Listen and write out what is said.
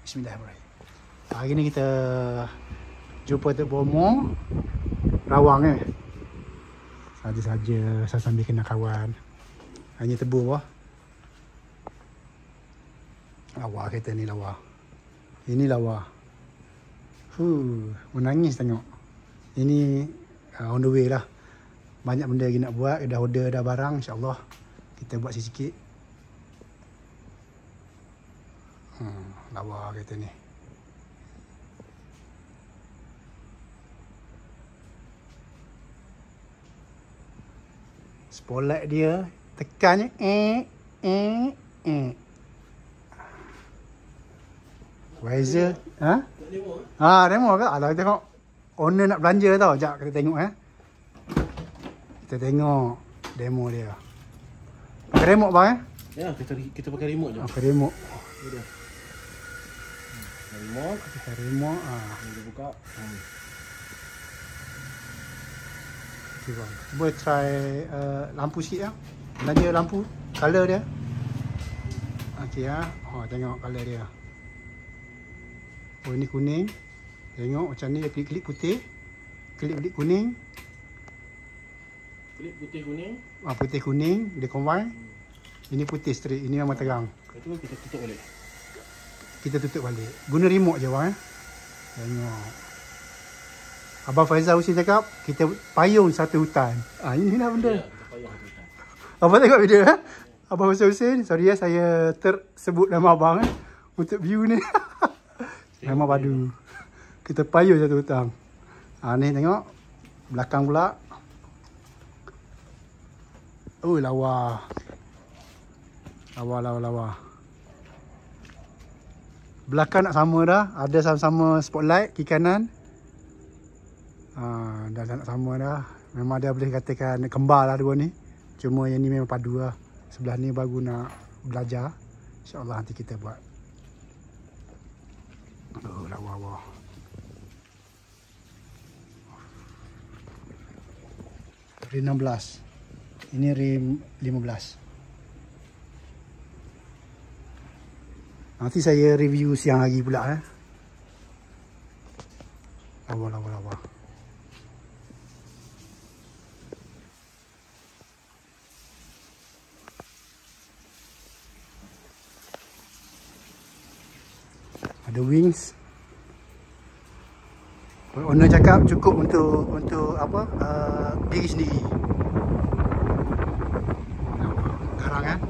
Bismillahirrahmanirrahim. Hari ni kita jumpa Tok Bomo Rawang saja-saja saya sambil kenal kawan. Hanya tebu apa? Lawa kereta ni lawa. Ini lawa. Menangis tengok. Ini on the way lah. Banyak benda lagi nak buat. Dah order dah barang, insya-Allah. Kita buat sikit-sikit. Lawa kereta ni. Spotlight dia tekannya Wiser. Demo ke? Alah, tengok owner nak belanja tau. Sekejap kita tengok Kita tengok demo dia. Pakai remote bang Ya, kita pakai remote je. Pakai remote. Ini dia. Remote. Pakai remote. Kita buka. Cuba. Cuba try lampu sikit ya. Belanja lampu. Color dia. Okey ya. Tengok color dia. Ini kuning. Tengok macam ni dia klip-klip putih. Klip-klip kuning. Klip putih kuning. Putih kuning dia combine. Ini putih straight. Ini memang terang. Itu kita tutup balik. Kita tutup balik. Guna remote je bang Tengok. Abang Faizal Husin cakap kita payung satu hutan. Inilah benda. Ya, kita payung satu hutan. Abang tengok video Abang Faizal Husin. Sorry saya tersebut nama abang untuk view ni. Memang padu. Kita payung satu hutang. Ni tengok. Belakang pula. Lawa. Lawa. Belakang nak sama dah. Ada sama-sama spotlight kiri kanan. Dah nak sama dah. Memang dia boleh katakan kembar lah dua ni. Cuma yang ni memang padu lah. Sebelah ni baru nak belajar. InsyaAllah nanti kita buat. Lawa. Rim 16. Ini rim 15. Nanti saya review siang lagi pula Lawa. Ada wings. Owner cakap cukup untuk apa? Diri sendiri. Garang